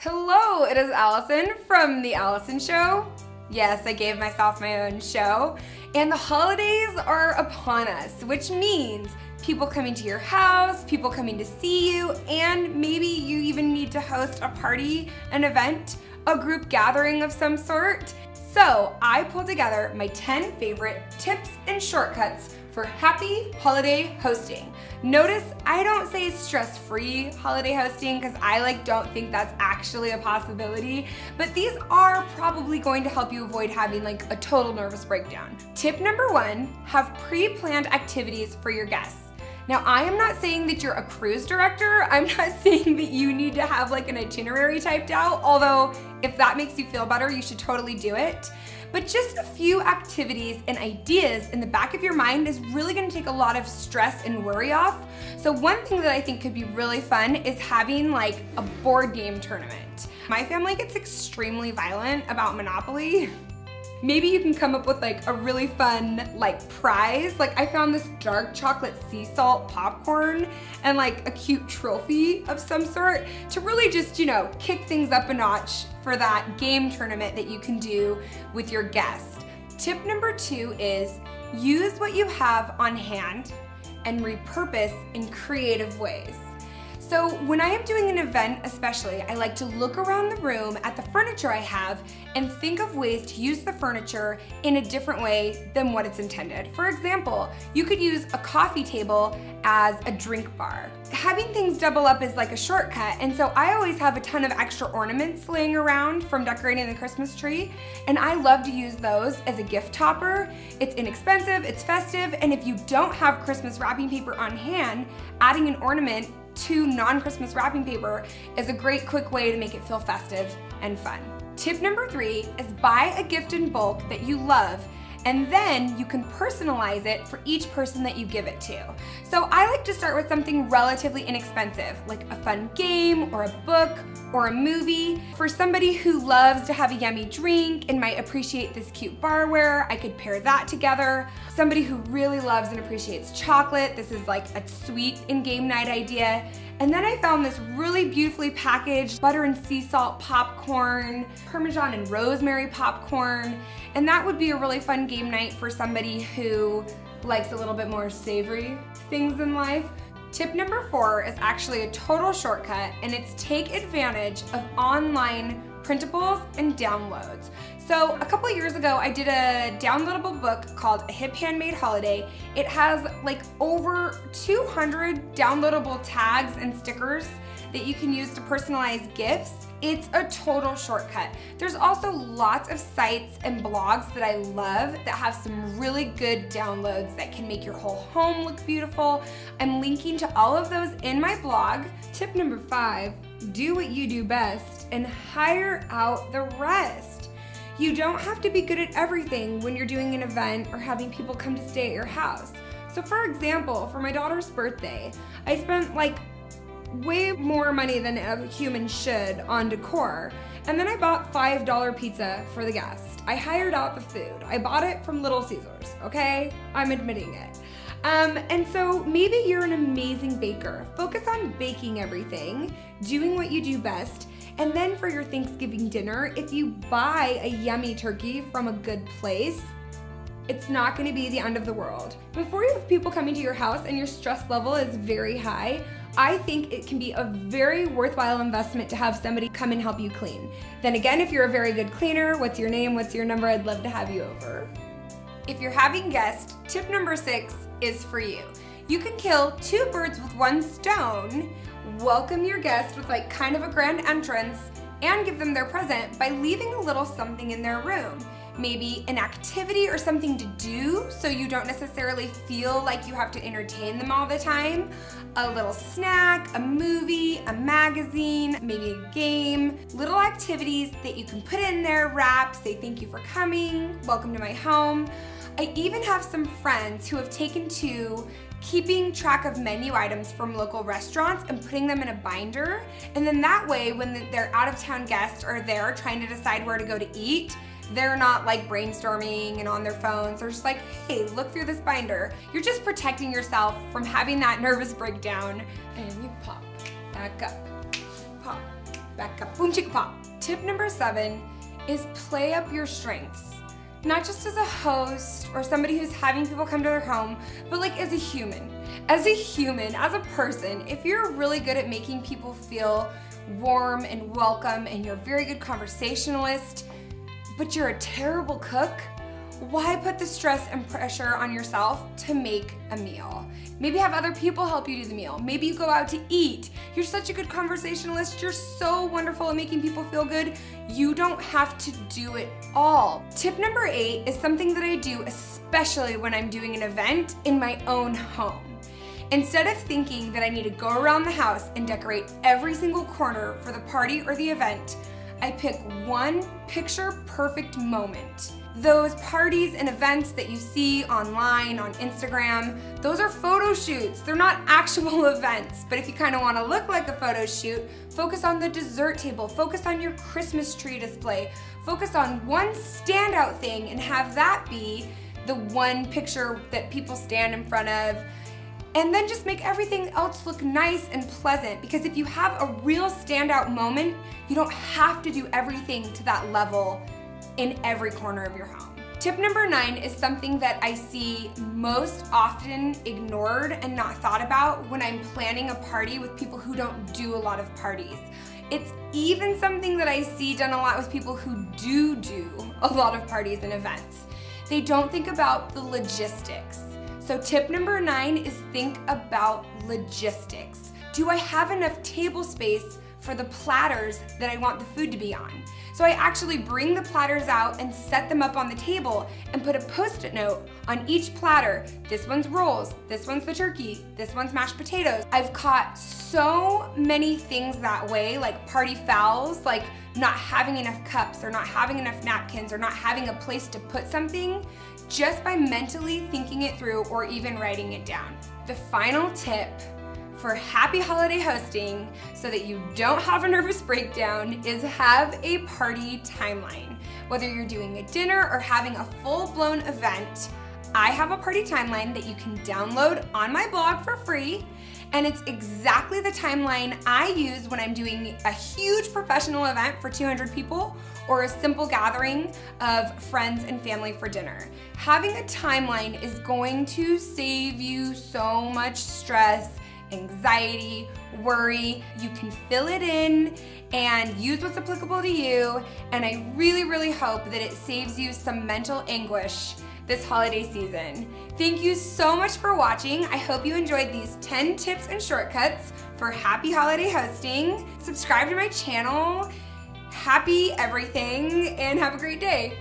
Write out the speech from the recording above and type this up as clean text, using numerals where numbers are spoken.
Hello, it is Allison from The Allison Show. Yes, I gave myself my own show. And the holidays are upon us, which means people coming to your house, people coming to see you, and maybe you even need to host a party, an event, a group gathering of some sort. So I pulled together my 10 favorite tips and shortcuts for happy holiday hosting. Notice I don't say stress-free holiday hosting because I don't think that's actually a possibility, but these are probably going to help you avoid having a total nervous breakdown. Tip number 1, have pre-planned activities for your guests. Now, I am not saying that you're a cruise director. I'm not saying that you need to have an itinerary typed out, although if that makes you feel better, you should totally do it. But just a few activities and ideas in the back of your mind is really gonna take a lot of stress and worry off. So one thing that I think could be really fun is having a board game tournament. My family gets extremely violent about Monopoly. Maybe you can come up with a really fun prize. I found this dark chocolate sea salt popcorn and a cute trophy of some sort to really just, kick things up a notch for that game tournament that you can do with your guests. Tip number 2 is use what you have on hand and repurpose in creative ways. So when I am doing an event especially, I like to look around the room at the furniture I have and think of ways to use the furniture in a different way than what it's intended. For example, you could use a coffee table as a drink bar. Having things double up is a shortcut, and so I always have a ton of extra ornaments laying around from decorating the Christmas tree, and I love to use those as a gift topper. It's inexpensive, it's festive, and if you don't have Christmas wrapping paper on hand, adding an ornament to non-Christmas wrapping paper is a great quick way to make it feel festive and fun. Tip number 3 is buy a gift in bulk that you love, and then you can personalize it for each person that you give it to. So I like to start with something relatively inexpensive, like a fun game or a book or a movie. For somebody who loves to have a yummy drink and might appreciate this cute barware, I could pair that together. Somebody who really loves and appreciates chocolate, this is a sweet in-game night idea. And then I found this really beautifully packaged butter and sea salt popcorn, Parmesan and rosemary popcorn, and that would be a really fun game night for somebody who likes a little bit more savory things in life. Tip number 4 is actually a total shortcut, and it's take advantage of online printables and downloads. So a couple years ago, I did a downloadable book called A Hip Handmade Holiday. It has over 200 downloadable tags and stickers that you can use to personalize gifts. It's a total shortcut. There's also lots of sites and blogs that I love that have some really good downloads that can make your whole home look beautiful. I'm linking to all of those in my blog. Tip number 5, do what you do best and hire out the rest. You don't have to be good at everything when you're doing an event or having people come to stay at your house. So for example, for my daughter's birthday, I spent way more money than a human should on decor. And then I bought $5 pizza for the guest. I hired out the food. I bought it from Little Caesars, okay? I'm admitting it. And so maybe you're an amazing baker. Focus on baking everything, doing what you do best, and then for your Thanksgiving dinner, if you buy a yummy turkey from a good place, it's not gonna be the end of the world. Before you have people coming to your house and your stress level is very high, I think it can be a very worthwhile investment to have somebody come and help you clean. Then again, if you're a very good cleaner, what's your name, what's your number, I'd love to have you over. If you're having guests, tip number 6 is for you. You can kill 2 birds with 1 stone, welcome your guest with kind of a grand entrance, and give them their present by leaving a little something in their room. Maybe an activity or something to do so you don't necessarily feel like you have to entertain them all the time. A little snack, a movie, a magazine, maybe a game. Little activities that you can put in there, wrap, say thank you for coming, welcome to my home. I even have some friends who have taken to keeping track of menu items from local restaurants and putting them in a binder. And then that way, when their out-of-town guests are there trying to decide where to go to eat, they're not brainstorming and on their phones. They're just hey, look through this binder. You're just protecting yourself from having that nervous breakdown. And you pop back up, pop back up, boom chicka pop. Tip number 7 is play up your strengths. Not just as a host or somebody who's having people come to their home, but like as a human. As a human, as a person, if you're really good at making people feel warm and welcome and you're a very good conversationalist, but you're a terrible cook, why put the stress and pressure on yourself to make a meal? Maybe have other people help you do the meal. Maybe you go out to eat. You're such a good conversationalist. You're so wonderful at making people feel good. You don't have to do it all. Tip number 8 is something that I do especially when I'm doing an event in my own home. Instead of thinking that I need to go around the house and decorate every single corner for the party or the event, I pick one picture-perfect moment. Those parties and events that you see online, on Instagram, those are photo shoots. They're not actual events. But if you kind of want to look like a photo shoot, focus on the dessert table, focus on your Christmas tree display, focus on one standout thing and have that be the one picture that people stand in front of. And then just make everything else look nice and pleasant, because if you have a real standout moment, you don't have to do everything to that level in every corner of your home. Tip number 9 is something that I see most often ignored and not thought about when I'm planning a party with people who don't do a lot of parties. It's even something that I see done a lot with people who do a lot of parties and events. They don't think about the logistics. So tip number 9 is think about logistics. Do I have enough table space for the platters that I want the food to be on? So I actually bring the platters out and set them up on the table and put a Post-it note on each platter. This one's rolls, this one's the turkey, this one's mashed potatoes. I've caught so many things that way, like party fouls, like not having enough cups or not having enough napkins or not having a place to put something, just by mentally thinking it through or even writing it down. The final tip for happy holiday hosting, so that you don't have a nervous breakdown, is have a party timeline. Whether you're doing a dinner or having a full-blown event, I have a party timeline that you can download on my blog for free, and it's exactly the timeline I use when I'm doing a huge professional event for 200 people or a simple gathering of friends and family for dinner. Having a timeline is going to save you so much stress, anxiety, worry. You can fill it in and use what's applicable to you, and I really hope that it saves you some mental anguish this holiday season. Thank you so much for watching. I hope you enjoyed these 10 tips and shortcuts for happy holiday hosting. Subscribe to my channel. Happy everything and have a great day.